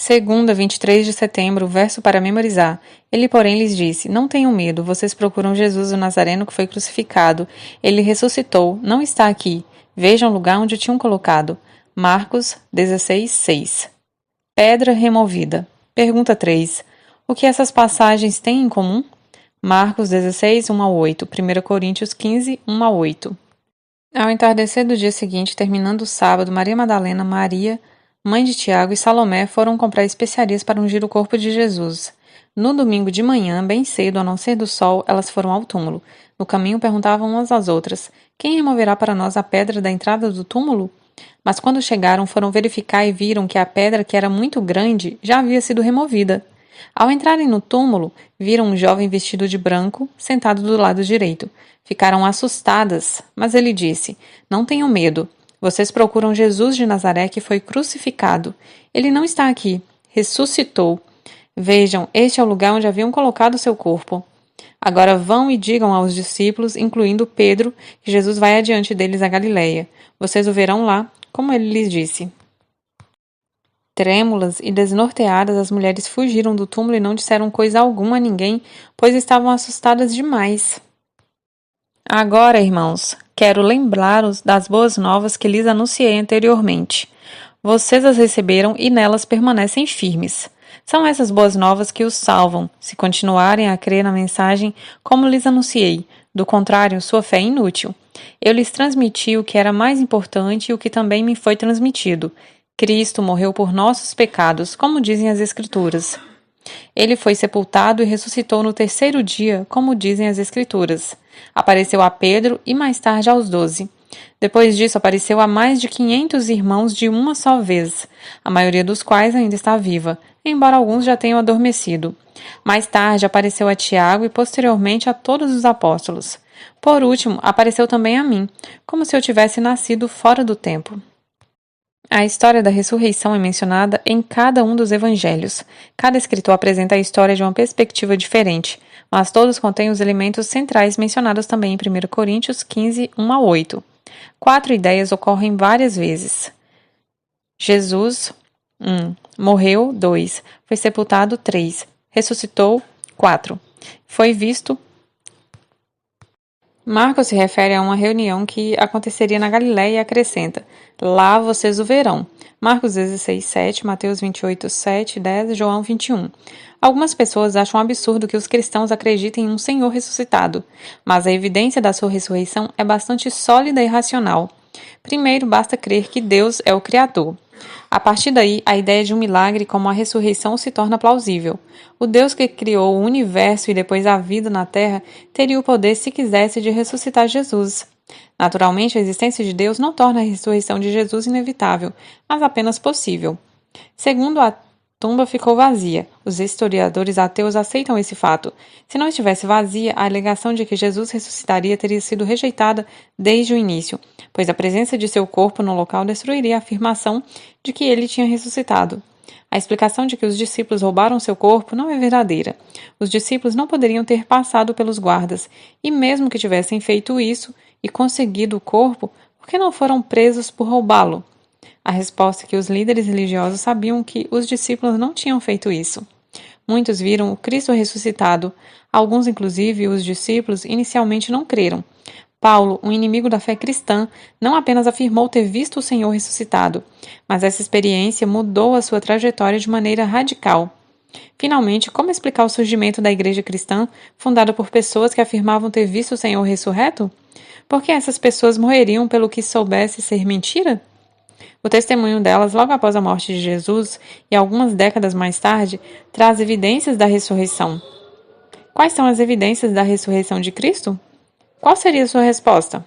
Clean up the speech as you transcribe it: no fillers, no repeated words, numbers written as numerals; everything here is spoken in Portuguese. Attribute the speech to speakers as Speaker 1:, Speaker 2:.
Speaker 1: Segunda, 23 de setembro, verso para memorizar. Ele, porém, lhes disse: Não tenham medo, vocês procuram Jesus o Nazareno que foi crucificado. Ele ressuscitou, não está aqui. Vejam o lugar onde o tinham colocado. Marcos 16, 6. Pedra removida. Pergunta 3. O que essas passagens têm em comum? Marcos 16, 1 a 8. 1 Coríntios 15, 1 a 8. Ao entardecer do dia seguinte, terminando o sábado, Maria Madalena, Maria, mãe de Tiago e Salomé foram comprar especiarias para ungir o corpo de Jesus. No domingo de manhã, bem cedo, ao nascer do sol, elas foram ao túmulo. No caminho perguntavam umas às outras: Quem removerá para nós a pedra da entrada do túmulo? Mas quando chegaram, foram verificar e viram que a pedra, que era muito grande, já havia sido removida. Ao entrarem no túmulo, viram um jovem vestido de branco, sentado do lado direito. Ficaram assustadas, mas ele disse: Não tenham medo. Vocês procuram Jesus de Nazaré que foi crucificado. Ele não está aqui. Ressuscitou. Vejam, este é o lugar onde haviam colocado seu corpo. Agora vão e digam aos discípulos, incluindo Pedro, que Jesus vai adiante deles a Galiléia. Vocês o verão lá, como ele lhes disse. Trêmulas e desnorteadas, as mulheres fugiram do túmulo e não disseram coisa alguma a ninguém, pois estavam assustadas demais. Agora, irmãos, quero lembrá-los das boas novas que lhes anunciei anteriormente. Vocês as receberam e nelas permanecem firmes. São essas boas novas que os salvam, se continuarem a crer na mensagem como lhes anunciei. Do contrário, sua fé é inútil. Eu lhes transmiti o que era mais importante e o que também me foi transmitido. Cristo morreu por nossos pecados, como dizem as Escrituras. Ele foi sepultado e ressuscitou no terceiro dia, como dizem as Escrituras. Apareceu a Pedro e mais tarde aos 12. Depois disso, apareceu a mais de 500 irmãos de uma só vez, a maioria dos quais ainda está viva, embora alguns já tenham adormecido. Mais tarde, apareceu a Tiago e posteriormente a todos os apóstolos. Por último, apareceu também a mim, como se eu tivesse nascido fora do tempo. A história da ressurreição é mencionada em cada um dos evangelhos. Cada escritor apresenta a história de uma perspectiva diferente, mas todos contêm os elementos centrais mencionados também em 1 Coríntios 15, 1 a 8. 4 ideias ocorrem várias vezes. Jesus, 1. Morreu, 2. Foi sepultado, 3. Ressuscitou, 4. Foi visto. Marcos se refere a uma reunião que aconteceria na Galiléia e acrescenta: Lá vocês o verão. Marcos 16, 7, Mateus 28, 7, 10, João 21. Algumas pessoas acham absurdo que os cristãos acreditem em um Senhor ressuscitado, mas a evidência da sua ressurreição é bastante sólida e racional. Primeiro, basta crer que Deus é o Criador. A partir daí, a ideia de um milagre como a ressurreição se torna plausível. O Deus que criou o universo e depois a vida na Terra teria o poder, se quisesse, de ressuscitar Jesus. Naturalmente, a existência de Deus não torna a ressurreição de Jesus inevitável, mas apenas possível. Segundo, a tumba ficou vazia. Os historiadores ateus aceitam esse fato. Se não estivesse vazia, a alegação de que Jesus ressuscitaria teria sido rejeitada desde o início, pois a presença de seu corpo no local destruiria a afirmação de que ele tinha ressuscitado. A explicação de que os discípulos roubaram seu corpo não é verdadeira. Os discípulos não poderiam ter passado pelos guardas, e mesmo que tivessem feito isso e conseguido o corpo, por que não foram presos por roubá-lo? A resposta é que os líderes religiosos sabiam que os discípulos não tinham feito isso. Muitos viram o Cristo ressuscitado. Alguns, inclusive, os discípulos, inicialmente não creram. Paulo, um inimigo da fé cristã, não apenas afirmou ter visto o Senhor ressuscitado, mas essa experiência mudou a sua trajetória de maneira radical. Finalmente, como explicar o surgimento da igreja cristã, fundada por pessoas que afirmavam ter visto o Senhor ressurreto? Por que essas pessoas morreriam pelo que soubesse ser mentira? O testemunho delas, logo após a morte de Jesus e algumas décadas mais tarde, traz evidências da ressurreição. Quais são as evidências da ressurreição de Cristo? Qual seria a sua resposta?